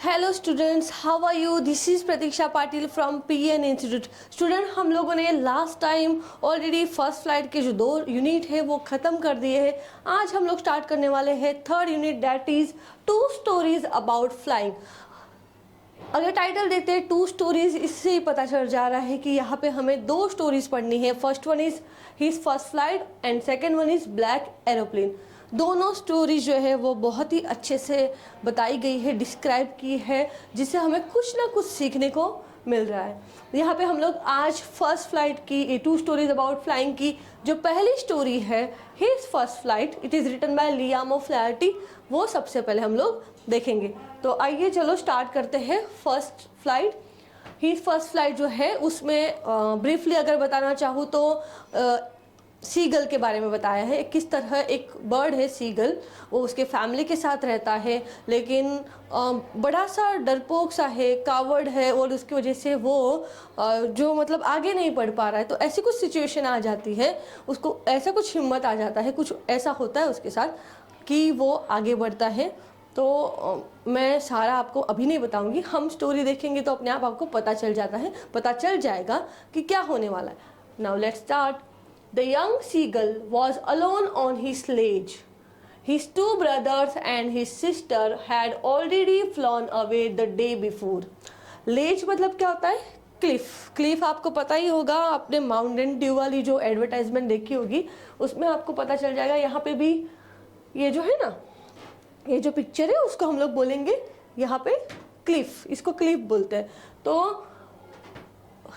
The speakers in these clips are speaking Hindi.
Hello students, how are you? This is Pratiksha Patil from PN institute. Student, हम लोगों ने last time already first flight के जो 2 यूनिट है वो ख़त्म कर दिए हैं। आज हम लोग स्टार्ट करने वाले हैं 3rd unit, that is 2 stories about flying. अगर टाइटल देखते हैं 2 स्टोरीज, इससे ही पता चल जा रहा है कि यहाँ पे हमें 2 स्टोरीज पढ़नी है। First one is his first flight and second one is black aeroplane. दोनों स्टोरी जो है वो बहुत ही अच्छे से बताई गई है, डिस्क्राइब की है, जिससे हमें कुछ ना कुछ सीखने को मिल रहा है। यहाँ पे हम लोग आज फर्स्ट फ्लाइट की 2 स्टोरीज अबाउट फ्लाइंग की जो पहली स्टोरी है his first flight, it is written by Liam O'Flaherty, वो सबसे पहले हम लोग देखेंगे। तो आइए चलो स्टार्ट करते हैं first flight. His first flight जो है उसमें ब्रीफली अगर बताना चाहूँ तो सीगल के बारे में बताया है। किस तरह एक बर्ड है सीगल, वो उसके फैमिली के साथ रहता है, लेकिन बड़ा सा डरपोक सा है, कावर्ड है, और उसकी वजह से वो जो मतलब आगे नहीं बढ़ पा रहा है। तो ऐसी कुछ सिचुएशन आ जाती है, उसको ऐसा कुछ हिम्मत आ जाता है, कुछ ऐसा होता है उसके साथ कि वो आगे बढ़ता है। तो मैं सारा आपको अभी नहीं बताऊंगी, हम स्टोरी देखेंगे तो अपने आप आपको पता चल जाएगा कि क्या होने वाला है। Now let's start. The young seagull was alone on his sledge. His 2 brothers and his sister had already flown away the day before. Ledge मतलब क्या होता है? क्लिफ। क्लिफ आपको पता ही होगा, आपने माउंटेन ड्यू वाली जो एडवर्टाइजमेंट देखी होगी उसमें आपको पता चल जाएगा। यहाँ पे भी ये जो है ना, ये जो पिक्चर है उसको हम लोग बोलेंगे यहाँ पे क्लिफ, इसको क्लिफ बोलते हैं। तो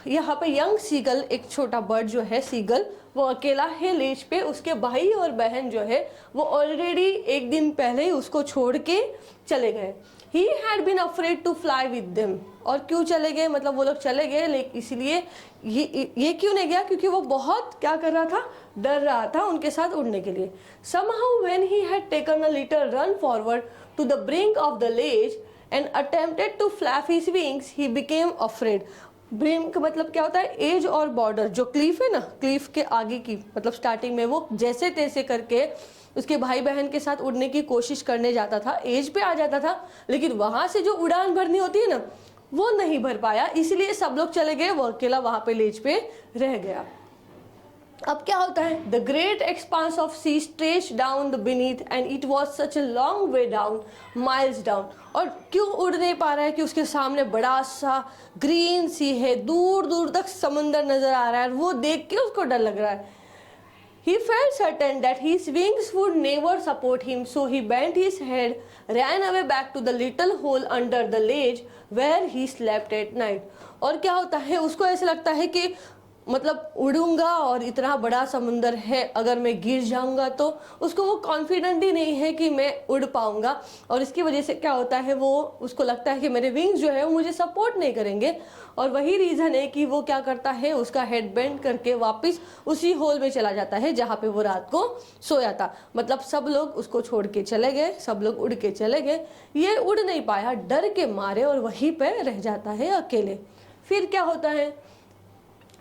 यहाँ पे यंग सीगल, एक छोटा बर्ड जो है सीगल, वो अकेला है लेज पे। उसके भाई और बहन जो है वो ऑलरेडी एक दिन पहले ही उसको छोड़ के चले गए। He had been afraid to fly with them। और क्यों चले गए, मतलब वो लोग चले गए लेकिन इसलिए ये क्यों नहीं गया, क्योंकि वो बहुत क्या कर रहा था, डर रहा था उनके साथ उड़ने के लिए। Somehow when he had taken a little run forward to the brink of the ledge and attempted to flap his wings, he became afraid। Brink मतलब क्या होता है, एज और बॉर्डर। जो क्लीफ है ना, क्लीफ के आगे की मतलब स्टार्टिंग में वो जैसे तैसे करके उसके भाई बहन के साथ उड़ने की कोशिश करने जाता था, एज पे आ जाता था, लेकिन वहां से जो उड़ान भरनी होती है ना वो नहीं भर पाया, इसलिए सब लोग चले गए, वो अकेला वहां पे लेज पे रह गया। अब क्या होता है, the great expanse of sea stretch down the beneath and it was such a long way down, miles down. और क्यों उड़ नहीं पा रहा है कि उसके सामने बड़ा सा ग्रीन सी है, दूर दूर तक समुंदर नजर आ रहा है, वो देख के उसको डर लग रहा है। He felt certain that his wings would never support him, so he bent his head, ran away back to the little hole under the ledge where he slept at night। और क्या होता है, उसको ऐसे लगता है कि मतलब उड़ूंगा और इतना बड़ा समुंदर है, अगर मैं गिर जाऊंगा तो उसको वो कॉन्फिडेंट ही नहीं है कि मैं उड़ पाऊंगा। और इसकी वजह से क्या होता है, वो उसको लगता है कि मेरे विंग्स जो है वो मुझे सपोर्ट नहीं करेंगे, और वही रीज़न है कि वो क्या करता है, उसका हेड बेंड करके वापस उसी होल में चला जाता है जहाँ पे वो रात को सोया था। मतलब सब लोग उसको छोड़ के चले गए, सब लोग उड़ के चले गए, ये उड़ नहीं पाया डर के मारे और वहीं पे रह जाता है अकेले। फिर क्या होता है,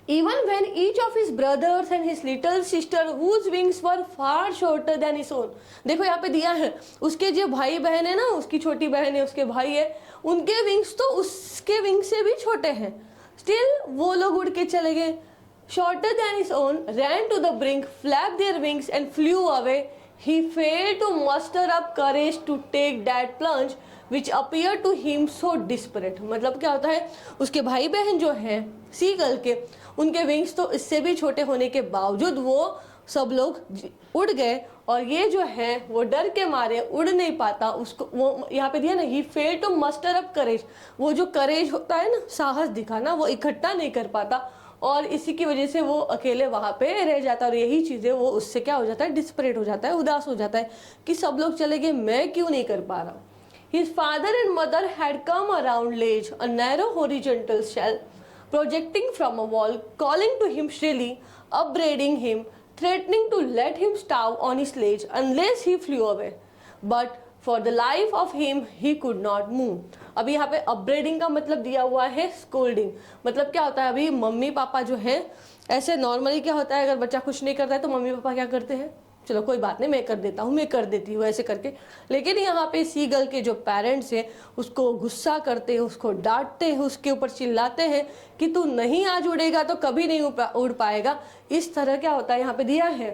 Even when each of his brothers and his little sister whose wings were far shorter than his own, देखो यहाँ पे दिया है, उसके जो भाई बहन है ना, उसकी छोटी बहन है, उसके भाई है, उनके विंग्स तो उसके विंग से भी छोटे हैं, स्टिल वो लोग उड़ के चले गए। Shorter than his own, ran to the brink, flapped their wings and flew away। He failed to muster up courage to take that plunge which appeared to him so desperate। मतलब क्या होता है, उसके भाई बहन जो हैं सीगल के, उनके विंग्स तो इससे भी छोटे होने के बावजूद वो सब लोग उड़ गए, और ये जो है वो डर के मारे उड़ नहीं पाता। उसको वो यहाँ पे दिया ना, ही फेल टू मस्टर अप करेज, वो जो करेज होता है ना, साहस दिखाना, वो इकट्ठा नहीं कर पाता, और इसी की वजह से वो अकेले वहाँ पे रह जाता है। और यही चीज़ें वो उससे क्या हो जाता है, डिस्परेट हो जाता है, उदास हो जाता है कि सब लोग चले गए, मैं क्यों नहीं कर पा रहा। His father and mother had come around ledge, a narrow horizontal shell projecting from a wall, calling to him shrilly, upbraiding him, threatening to let him starve on his sledge unless he flew away. But for the life of him he could not move। अभी यहाँ पे upbraiding का मतलब दिया हुआ है scolding। मतलब क्या होता है, अभी मम्मी पापा जो है, ऐसे नॉर्मली क्या होता है, अगर बच्चा कुछ नहीं करता है तो मम्मी पापा क्या करते हैं, चलो कोई बात नहीं, मैं कर देता हूँ, मैं कर देती हूँ, ऐसे करके। लेकिन यहाँ पे सीगल के जो पेरेंट्स हैं उसको गुस्सा करते हैं, उसको डांटते हैं, उसके ऊपर चिल्लाते हैं कि तू नहीं आज उड़ेगा तो कभी नहीं उड़ पाएगा। इस तरह क्या होता है यहाँ पे दिया है,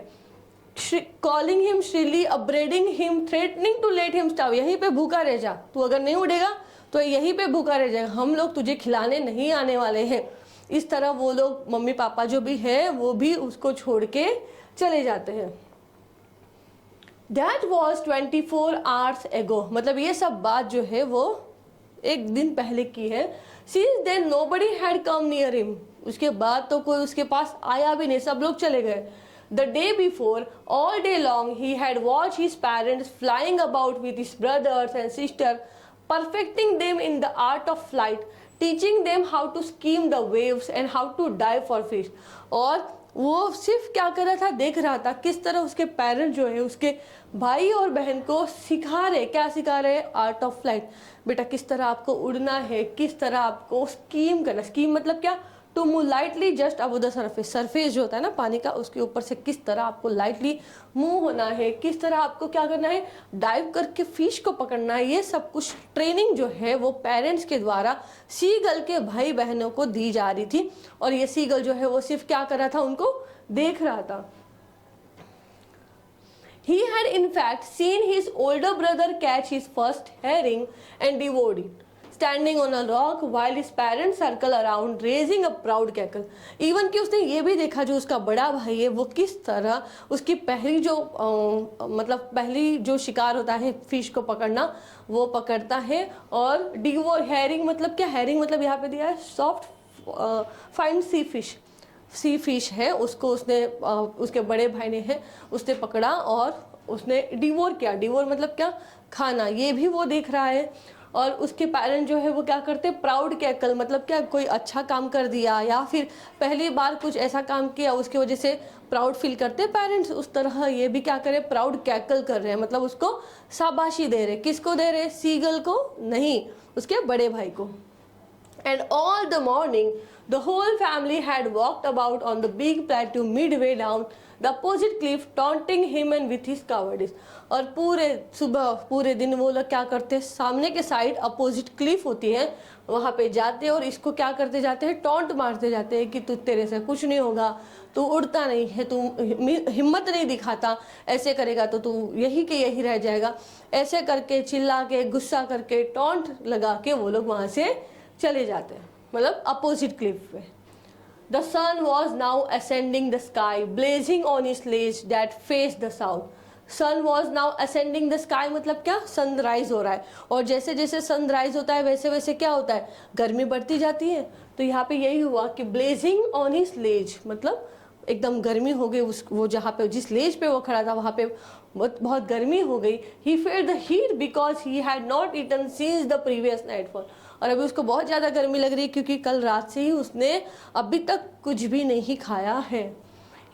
calling him shrilly, upbraiding him, threatening to let him starve. यहीं पे भूखा रह जा, तू अगर नहीं उड़ेगा तो यहीं पे भूखा रह जाएगा, हम लोग तुझे खिलाने नहीं आने वाले हैं। इस तरह वो लोग मम्मी पापा जो भी है वो भी उसको छोड़ के चले जाते हैं। That was 24 hours ago, मतलब ये सब बात जो है वो एक दिन पहले की है। Since then nobody had come near him, उसके बाद तो कोई उसके पास आया भी नहीं, सब लोग चले गए। The day before, all day long, he had watched his parents flying about with his brothers and sister, perfecting them in the art of flight, teaching them how to skim the waves and how to dive for fish। और वो सिर्फ क्या कर रहा था, देख रहा था किस तरह उसके पेरेंट जो है उसके भाई और बहन को सिखा रहे, क्या सिखा रहे, आर्ट ऑफ फ्लाइट। बेटा किस तरह आपको उड़ना है, किस तरह आपको स्कीम करना, स्कीम मतलब क्या, to move lightly just above the surface, surface जो होता है ना पानी का उसके ऊपर से किस तरह आपको लाइटली मूव होना है, किस तरह आपको क्या करना है, डाइव करके फिश को पकड़ना है। ये सब कुछ ट्रेनिंग जो है वो पेरेंट्स के द्वारा सीगल के भाई बहनों को दी जा रही थी। और ये सीगल जो है वो सिर्फ क्या कर रहा था, उनको देख रहा था। He had in fact seen his older brother catch his first herring and devoured it, standing on a rock while his parents circle around raising a proud cackle। Even कि उसने ये भी देखा जो उसका बड़ा भाई है वो किस तरह उसकी पहली जो मतलब पहली जो शिकार होता है फिश को पकड़ना वो पकड़ता है। और डिवोर, हैरिंग मतलब क्या, हैरिंग मतलब यहाँ पे दिया है सॉफ्ट फाइन सी फिश, सी फिश है, उसको उसने उसके बड़े भाई ने है उसने पकड़ा और उसने डिवोर किया। डिवोर मतलब क्या, खाना, ये भी वो देख रहा है। और उसके पेरेंट जो है वो क्या करते, प्राउड कैकल मतलब क्या, कोई अच्छा काम कर दिया या फिर पहली बार कुछ ऐसा काम किया उसकी वजह से प्राउड फील करते पेरेंट्स, उस तरह ये भी क्या करे, प्राउड कैकल कर रहे हैं, मतलब उसको शाबाशी दे रहे। किसको दे रहे, सीगल को नहीं, उसके बड़े भाई को। And all the morning, the whole family had walked about on the big plateau midway down the opposite cliff, taunting him and with his cowardice। और पूरे सुबह पूरे दिन वो लोग क्या करते हैं, सामने के साइड अपोजिट क्लिफ होती है वहाँ पे जाते हैं और इसको क्या करते जाते हैं, टॉन्ट मारते जाते हैं कि तू, तेरे से कुछ नहीं होगा, तू उड़ता नहीं है, तू हिम्मत नहीं दिखाता, ऐसे करेगा तो तू यही के यही रह जाएगा। ऐसे करके चिल्ला के गुस्सा करके टॉन्ट लगा के वो लोग वहाँ से चले जाते हैं, मतलब अपोजिट क्लिफ पे। The sun was now ascending the sky, blazing on his ledge that faced the south। Sun was now ascending the sky मतलब क्या, सनराइज हो रहा है। और जैसे जैसे सनराइज होता है वैसे वैसे क्या होता है, गर्मी बढ़ती जाती है। तो यहाँ पे यही हुआ कि ब्लेजिंग ऑन हिज लेज मतलब एकदम गर्मी हो गई, उस वो जहाँ पे जिस लेज पे वो खड़ा था वहाँ पे बहुत गर्मी हो गई। He felt the heat because he had not eaten since the previous nightfall। और अभी उसको बहुत ज़्यादा गर्मी लग रही है क्योंकि कल रात से ही उसने अभी तक कुछ भी नहीं खाया है।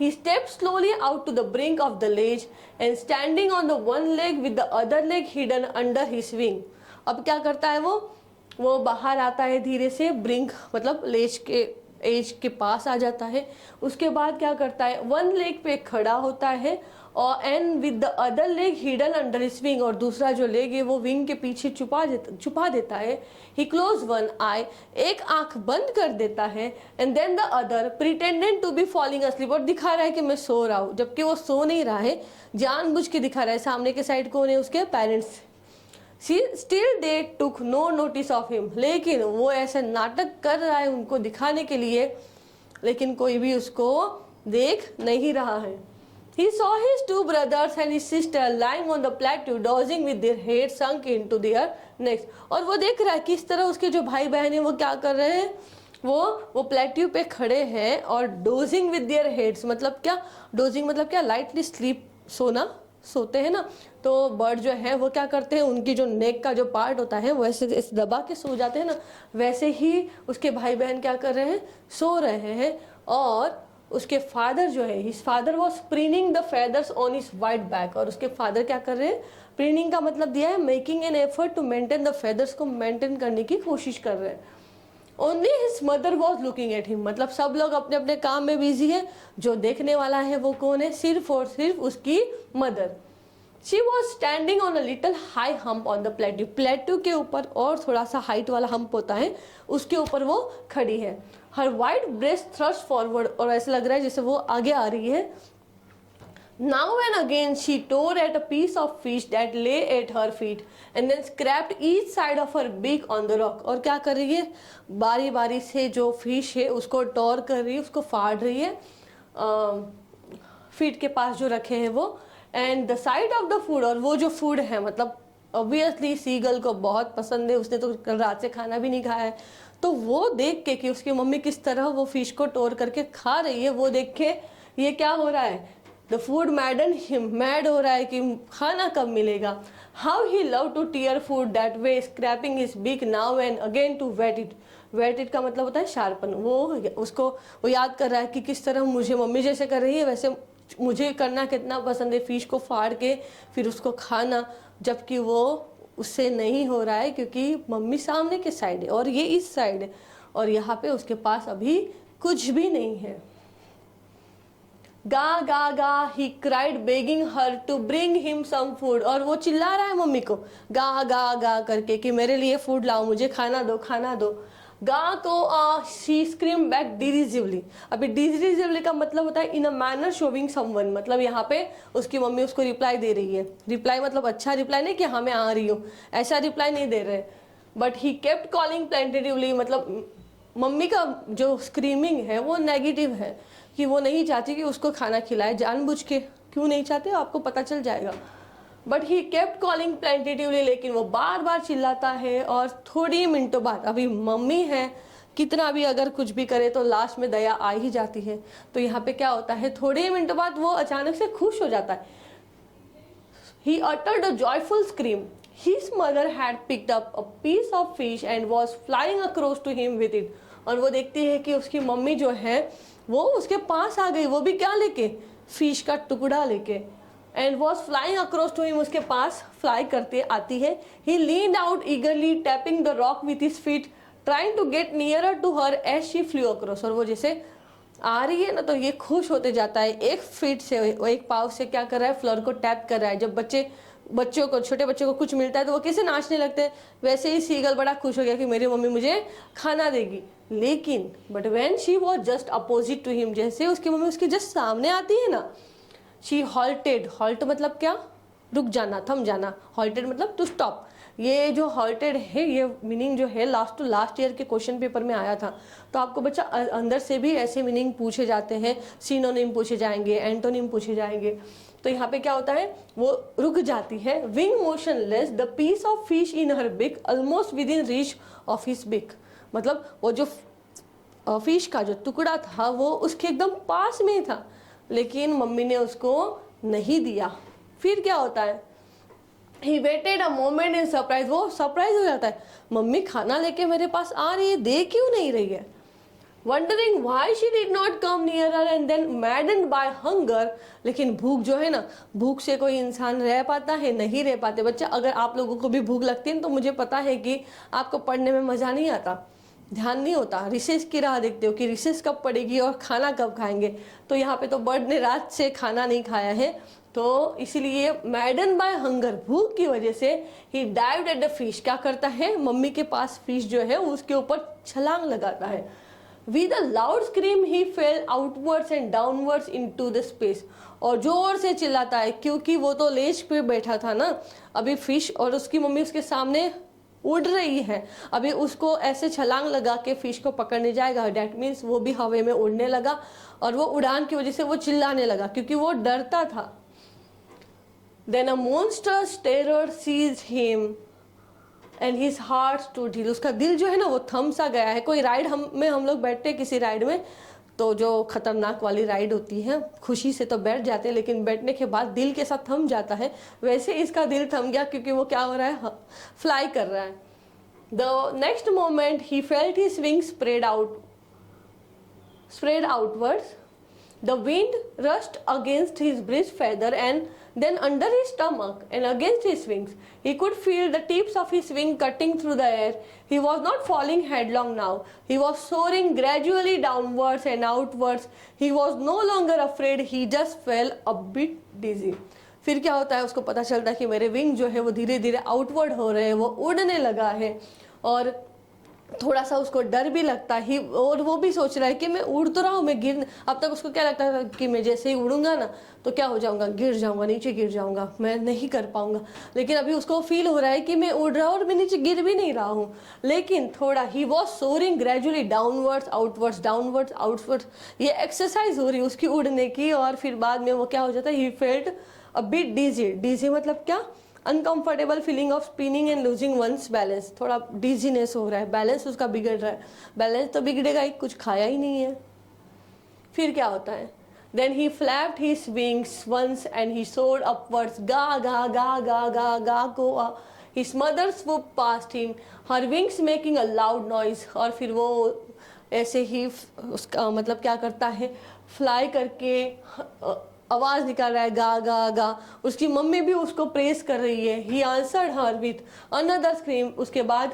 He stepped slowly out to the brink of the ledge and standing on the one leg with the other leg hidden under his wing। अब क्या करता है वो बाहर आता है धीरे से, ब्रिंक मतलब लेज के एज के पास आ जाता है। उसके बाद क्या करता है, वन लेग पे खड़ा होता है और and with the other leg hidden under his wing, और दूसरा जो लेग है वो विंग के पीछे छुपा देता है। ही क्लोज वन आई, एक आंख बंद कर देता है, and then the other pretended to be falling asleep, और दिखा रहा है कि मैं सो रहा हूँ, जबकि वो सो नहीं रहा है, जानबूझ के दिखा रहा है। सामने के साइड कौन है, उसके parents. Still they took no notice of him, लेकिन वो ऐसे नाटक कर रहा है उनको दिखाने के लिए, लेकिन कोई भी उसको देख नहीं रहा है। He saw his two brothers and his sister lying on the plateau, dozing with their heads sunk into their necks। और वो देख रहा है किस तरह उसके जो भाई बहन है वो क्या कर रहे हैं, वो प्लेट्यू पे खड़े हैं और डोजिंग विद देयर हेड्स मतलब क्या, डोजिंग मतलब क्या, लाइटली स्लीप, सोना, सोते हैं ना, तो बर्ड जो है वो क्या करते हैं, उनकी जो नेक का जो पार्ट होता है वो ऐसे दबा के सो जाते हैं ना, वैसे ही उसके भाई बहन क्या कर रहे हैं, सो रहे हैं। और उसके फादर जो है, his father was preening the feathers on his white back, और उसके फादर क्या कर रहे हैं, प्रीनिंग का मतलब दिया है making an effort to maintain the feathers को मेंटेन करने की कोशिश कर रहे हैं। Only his mother was looking at him, मतलब सब लोग अपने अपने काम में बिजी है, जो देखने वाला है वो कौन है, सिर्फ और सिर्फ उसकी mother. She was standing on a little high hump on the plateau, plateau के ऊपर और थोड़ा सा हाइट वाला हम्प होता है, उसके ऊपर वो खड़ी है। हर वाइट ब्रेस्ट थ्रस्ट फॉरवर्ड, और ऐसा लग रहा है जैसे वो आगे आ रही है। Now and again she tore at a piece of fish that lay at her feet and then scraped each side of her beak on the rock। और क्या कर रही है, बारी बारी से जो फिश है उसको टोर कर रही है, उसको फाड़ रही है फीट के पास जो रखे हैं वो। And the side of the food, और वो जो फूड है मतलब ऑब्वियसली सीगल को बहुत पसंद है, उसने तो कल रात से खाना भी नहीं खाया है, तो वो देख के कि उसकी मम्मी किस तरह वो फिश को टोर करके खा रही है, वो देख के ये क्या हो रहा है, the food madden him, mad हो रहा है कि खाना कब मिलेगा। How he love to tear food that way, scraping his beak now and again to whet it. Whet it का मतलब होता है शार्पन, वो याद कर रहा है कि किस तरह मुझे मम्मी जैसे कर रही है वैसे मुझे करना कितना पसंद है, फिश को फाड़ के फिर उसको खाना, जबकि वो उससे नहीं हो रहा है क्योंकि मम्मी सामने के साइड है और ये इस साइड है, और यहाँ पे उसके पास अभी कुछ भी नहीं है। Ga ga ga he cried begging her to bring him some food, और वो चिल्ला रहा है मम्मी को गा गा गा करके कि मेरे लिए फूड लाओ, मुझे खाना दो खाना दो। गा को शी स्क्रीम बैक डिरिजिवली, अभी डिरिजिवली का मतलब होता है इन अ मैनर शोविंग समवन, मतलब यहाँ पे उसकी मम्मी उसको रिप्लाई दे रही है। रिप्लाई मतलब अच्छा रिप्लाई नहीं कि हाँ मैं आ रही हूँ, ऐसा रिप्लाई नहीं दे रहे। बट ही केप्ट कॉलिंग प्लेंटेटिवली, मतलब मम्मी का जो स्क्रीमिंग है वो नेगेटिव है कि वो नहीं चाहती कि उसको खाना खिलाए, जानबूझ के क्यों नहीं चाहते आपको पता चल जाएगा। बट ही केप्ट कॉलिंग प्लेंटेटिवली, लेकिन वो बार बार चिल्लाता है, और थोड़ी मिनटों बाद, अभी मम्मी है कितना भी अगर कुछ भी करे तो लास्ट में दया आ ही जाती है, तो यहाँ पे क्या होता है थोड़ी मिनटों बाद वो अचानक से खुश हो जाता है। ही uttered a joyful scream. His mother had picked up a piece of fish and was flying across to him with it। और वो देखती है कि उसकी मम्मी जो है वो उसके पास आ गई, वो भी क्या लेके, फिश का टुकड़ा लेके। And was flying across to him, उसके पास फ्लाई करते आती है। He leaned out eagerly tapping the rock with his feet trying to get nearer to her as she flew across. और वो जैसे आ रही है ना तो ये खुश होते जाता है, एक फीट से एक पाव से क्या कर रहा है, फ्लोर को टैप कर रहा है। जब बच्चों को छोटे बच्चों को कुछ मिलता है तो वो कैसे नाचने लगते हैं, वैसे ही सीगल बड़ा खुश हो गया कि मेरी मम्मी मुझे खाना देगी। लेकिन but when she was just opposite to him, जैसे उसकी मम्मी उसके जस्ट सामने आती है ना, शी हॉल्टेड, हॉल्ट मतलब क्या, रुक जाना, थम जाना, हॉल्टेड मतलब टू स्टॉप। ये जो हॉल्टेड है ये मीनिंग जो है लास्ट ईयर के क्वेश्चन पेपर में आया था, तो आपको बच्चा अंदर से भी ऐसे मीनिंग पूछे जाते हैं, सिनोनिम पूछे जाएंगे, एंटोनिम पूछे जाएंगे। तो यहाँ पे क्या होता है, वो रुक जाती है। Wing motionless the piece of fish in her beak almost within reach of his beak, मतलब वो जो फिश का जो टुकड़ा था वो उसके एकदम पास में था, लेकिन मम्मी ने उसको नहीं दिया। फिर क्या होता है, he waited a moment in surprise, वो सरप्राइज हो जाता है, मम्मी खाना लेके मेरे पास आ रही है, दे क्यों नहीं रही है। Wondering why she did not come nearer and then maddened by hunger, लेकिन भूख जो है ना, भूख से कोई इंसान रह पाता है, नहीं रह पाते। बच्चा अगर आप लोगों को भी भूख लगती है तो मुझे पता है कि आपको पढ़ने में मजा नहीं आता, ध्यान नहीं होता, रिसेस की राह देखते हो कि रिसेस कब पड़ेगी और खाना कब खाएंगे। तो यहाँ पे तो बर्ड ने रात से खाना नहीं खाया है, तो इसीलिए मैडन बाय हंगर, भूख की वजह से ही डाइव्ड एट द फिश, क्या करता है, मम्मी के पास फिश जो है उसके ऊपर छलांग लगाता है। With a loud scream he fail outwards and downwards into the space, और जोर से चिल्लाता है क्योंकि वो तो लेज पे बैठा था ना अभी फिश, और उसकी मम्मी उसके सामने उड़ रही है, अभी उसको ऐसे छलांग लगा के फिश को पकड़ने जाएगा, डैट मीन्स वो भी हवा में उड़ने लगा, और वो उड़ान की वजह से वो चिल्लाने लगा क्योंकि वो डरता था। Then a monstrous terror seized him and his heart stood still, उसका दिल जो है ना वो थम सा गया है। कोई राइड हम लोग बैठते हैं किसी राइड में, तो जो खतरनाक वाली राइड होती है खुशी से तो बैठ जाते हैं, लेकिन बैठने के बाद दिल के साथ थम जाता है, वैसे इसका दिल थम गया क्योंकि वो क्या हो रहा है, फ्लाई कर रहा है। The next moment he felt his wings spread outwards The wind rushed against his breast feather and then under his stomach and against his wings. He could feel the tips of his wing cutting through the air. He was not falling headlong now. He was soaring gradually downwards and outwards. He was no longer afraid. He just felt a bit dizzy. फिर क्या होता है, उसको पता चलता है कि मेरे विंग जो है वो धीरे धीरे आउटवर्ड हो रहे हैं, वो उड़ने लगा है और थोड़ा सा उसको डर भी लगता है और वो भी सोच रहा है कि मैं उड़ तो रहा हूँ, मैं गिर, अब तक उसको क्या लगता था कि मैं जैसे ही उड़ूंगा ना तो क्या हो जाऊंगा, गिर जाऊंगा, नीचे गिर जाऊंगा, मैं नहीं कर पाऊंगा। लेकिन अभी उसको फील हो रहा है कि मैं उड़ रहा हूँ और मैं नीचे गिर भी नहीं रहा हूँ। लेकिन थोड़ा he was soaring gradually downwards outwards outwards, ये एक्सरसाइज हो रही है उसकी उड़ने की। और फिर बाद में वो क्या हो जाता है, he felt a bit digi. Dizzy मतलब क्या, uncomfortable feeling of spinning and losing one's balance. थोड़ा डिजीनेस हो रहा है, बैलेंस उसका बिगड़ रहा है। बैलेंस तो बिगड़ेगा ही, कुछ खाया ही नहीं है। फिर क्या होता है, then he flapped his wings once and he soared upwards, ga ga ga ga ga ga गोआ। His mother swoop past him, her wings making a loud noise. और फिर वो ऐसे ही उसका मतलब क्या करता है, फ्लाई करके आवाज निकाल रहा है, गा गा गा। उसकी मम्मी भी उसको प्रेस कर रही है। He answered her with another scream. उसके बाद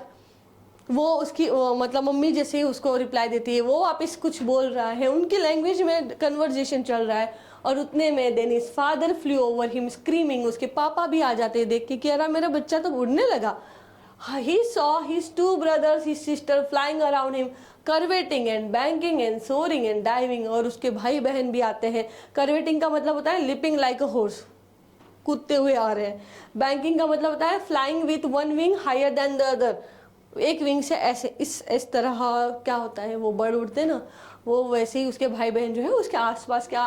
वो उसकी मतलब मम्मी जैसे ही उसको रिप्लाई देती है, वो वापस कुछ बोल रहा है, उनकी लैंग्वेज में कन्वर्जेशन चल रहा है। और उतने में then his father flew over him screaming. उसके पापा भी आ जाते हैं देख के कि यार मेरा बच्चा तो उड़ने लगा। He saw his two brothers, his sister flying around him, curveting and banking and soaring and diving। और उसके भाई बहन भी आते हैं। curveting का मतलब होता है leaping like a horse, कूदते हुए आ रहे हैं। banking का मतलब होता है flying with one wing higher than the other, एक विंग से ऐसे इस तरह क्या होता है, वो बर्ड उड़ते ना, वो वैसे ही उसके भाई बहन जो है उसके आसपास क्या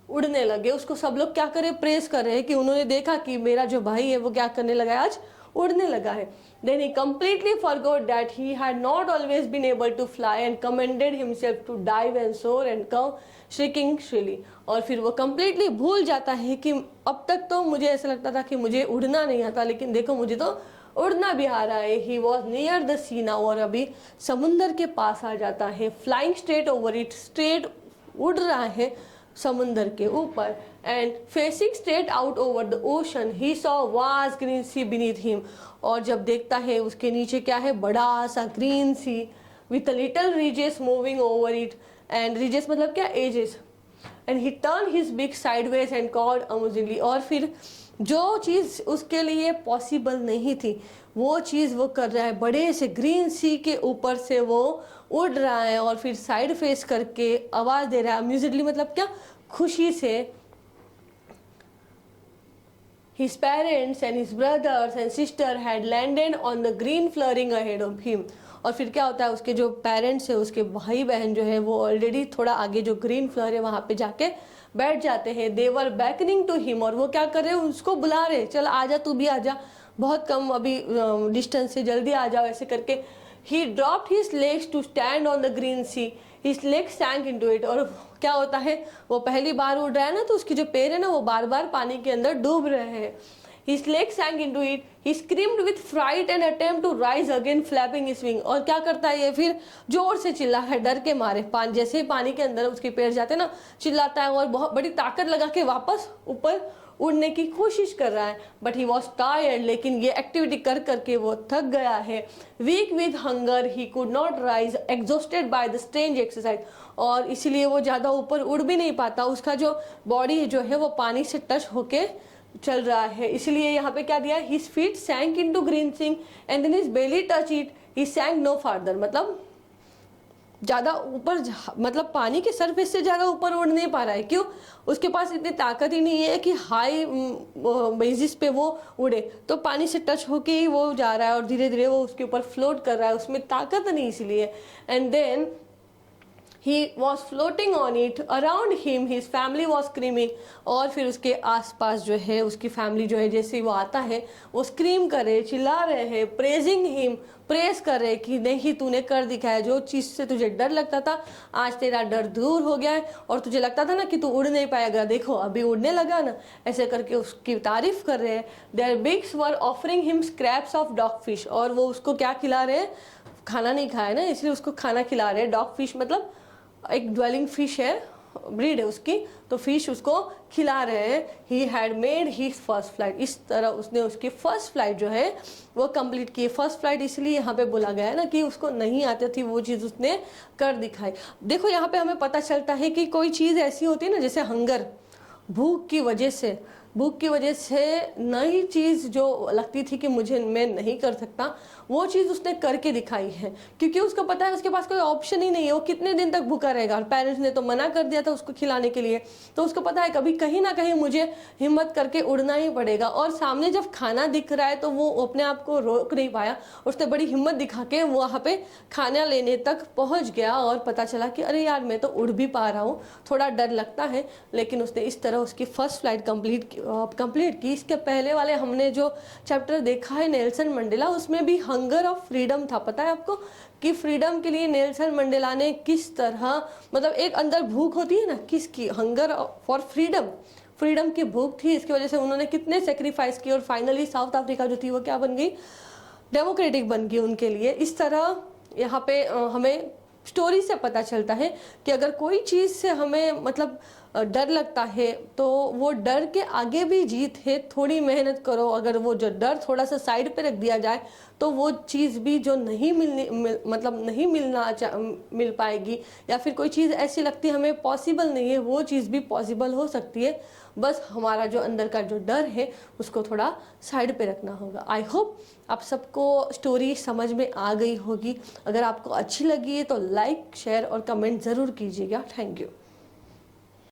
उड़ने लगे। उसको सब लोग क्या करे, प्रेस कर रहे हैं कि उन्होंने देखा कि मेरा जो भाई है वो क्या करने लगा है, आज उड़ने लगा है। Then he completely forgot that he had not always been able to fly and commended himself to dive and soar and come shrieking shrilly। और फिर वो completely भूल जाता है कि अब तक तो मुझे ऐसा लगता था कि मुझे उड़ना नहीं आता, लेकिन देखो मुझे तो उड़ना भी आ रहा है। He was near the sea now, और अभी समुंदर के पास आ जाता है। Flying straight over it, straight उड़ रहा है समुंदर के ऊपर। And facing straight out over the ocean he saw vast green sea beneath him. और जब देखता है उसके नीचे क्या है, बड़ा सा green sea with a little ridges moving over it. And ridges मतलब क्या, edges. And he turn his big sideways and called amazingly. और फिर जो चीज़ उसके लिए पॉसिबल नहीं थी वो चीज़ वो कर रहा है, बड़े से ग्रीन सी के ऊपर से वो उड़ रहा है और फिर साइड फेस करके आवाज़ दे रहा है। अम्यूजिडली मतलब क्या, खुशी से। His parents and his brothers and sister had landed on the green flooring ahead of him। और फिर क्या होता है, उसके जो पेरेंट्स है, उसके भाई बहन जो है वो ऑलरेडी थोड़ा आगे जो ग्रीन फ्लोर है वहाँ पे जाके बैठ जाते हैं। दे वर बैकनिंग टू हिम। और वो क्या कर रहे हैं, उसको बुला रहे, चल आजा तू भी आजा, बहुत कम अभी डिस्टेंस से, जल्दी आ जाओ ऐसे करके। He dropped his legs to stand on the green sea, his legs sank into it. और क्या होता है, वो पहली बार उड़ रहा है ना, तो उसके जो पैर है ना वो बार बार पानी के अंदर डूब रहे हैं। His legs sank into it. He screamed with fright and attempt to rise again, flapping his wing। और क्या करता है ये, फिर जोर से चिल्ला है डर के मारे। जैसे ही पानी के अंदर उसके पैर जाते ना, चिल्लाता है और बहुत बड़ी ताकत लगा के वापस ऊपर उड़ने की कोशिश कर रहा है। बट ही वॉज टायर्ड, लेकिन ये एक्टिविटी कर करके वो थक गया है। Weak with hunger he could not rise, exhausted by the strange exercise. और इसीलिए वो ज़्यादा ऊपर उड़ भी नहीं पाता, उसका जो बॉडी जो है वो पानी से टच होके चल रहा है। इसलिए यहाँ पे क्या दिया, his feet sank into green thing and then his belly touch it, he sank no farther. मतलब ज़्यादा ऊपर, मतलब पानी के सरफेस से ज़्यादा ऊपर उड़ नहीं पा रहा है। क्यों, उसके पास इतनी ताकत ही नहीं है कि हाई बेसिस पे वो उड़े। तो पानी से टच होके ही वो जा रहा है और धीरे धीरे वो उसके ऊपर फ्लोट कर रहा है, उसमें ताकत नहीं इसलिए। And then He was floating on it. Around him, his family was screaming। और फिर उसके आसपास जो है उसकी फैमिली जो है, जैसे ही वो आता है वो स्क्रीम कर रहे, चिल्ला रहे हैं, प्रेजिंग हिम, प्रेस कर रहे कि नहीं तूने कर दिखाया, जो चीज़ से तुझे डर लगता था आज तेरा डर दूर हो गया है, और तुझे लगता था ना कि तू उड़ नहीं पाएगा, देखो अभी उड़ने लगा ना, ऐसे करके उसकी तारीफ कर रहे हैं। Their beaks were offering him scraps of dogfish. और वो उसको क्या खिला रहे हैं, खाना नहीं खाया ना इसलिए उसको खाना खिला रहे हैं। डॉग फिश मतलब एक ड्वेलिंग फिश है, ब्रीड है उसकी, तो फिश उसको खिला रहे हैं। He had made his first flight, इस तरह उसने उसकी फर्स्ट फ्लाइट जो है वो कंप्लीट की। फर्स्ट फ्लाइट इसलिए यहाँ पे बोला गया है ना कि उसको नहीं आती थी, वो चीज़ उसने कर दिखाई। देखो यहाँ पे हमें पता चलता है कि कोई चीज़ ऐसी होती है ना, जैसे हंगर, भूख की वजह से नई चीज़ जो लगती थी कि मैं नहीं कर सकता, वो चीज़ उसने करके दिखाई है, क्योंकि उसको पता है उसके पास कोई ऑप्शन ही नहीं है। वो कितने दिन तक भूखा रहेगा, और पेरेंट्स ने तो मना कर दिया था उसको खिलाने के लिए, तो उसको पता है कभी कहीं ना कहीं मुझे हिम्मत करके उड़ना ही पड़ेगा। और सामने जब खाना दिख रहा है तो वो अपने आप को रोक नहीं पाया, उसने बड़ी हिम्मत दिखा के वहाँ पे खाना लेने तक पहुँच गया, और पता चला कि अरे यार मैं तो उड़ भी पा रहा हूँ, थोड़ा डर लगता है, लेकिन उसने इस तरह उसकी फर्स्ट फ्लाइट कंप्लीट की। इसके पहले वाले हमने जो चैप्टर देखा है नेल्सन मंडेला, उसमें भी हंगर ऑफ फ्रीडम था। पता है आपको कि फ्रीडम के लिए नेल्सन मंडेला ने किस तरह, मतलब एक अंदर भूख होती है ना, किसकी, हंगर फॉर फ्रीडम की भूख थी, इसकी वजह से उन्होंने कितने सेक्रीफाइस किए, और फाइनली साउथ अफ्रीका जो थी वो क्या बन गई, डेमोक्रेटिक बन गई उनके लिए। इस तरह यहाँ पे हमें स्टोरी से पता चलता है कि अगर कोई चीज़ से हमें मतलब डर लगता है तो वो डर के आगे भी जीत है। थोड़ी मेहनत करो, अगर वो जो डर थोड़ा सा साइड पे रख दिया जाए तो वो चीज़ भी जो नहीं मिल पाएगी, या फिर कोई चीज़ ऐसी लगती है हमें पॉसिबल नहीं है, वो चीज़ भी पॉसिबल हो सकती है। बस हमारा जो अंदर का जो डर है उसको थोड़ा साइड पे रखना होगा। आई होप आप सबको स्टोरी समझ में आ गई होगी। अगर आपको अच्छी लगी है तो लाइक, शेयर और कमेंट ज़रूर कीजिएगा। Thank you.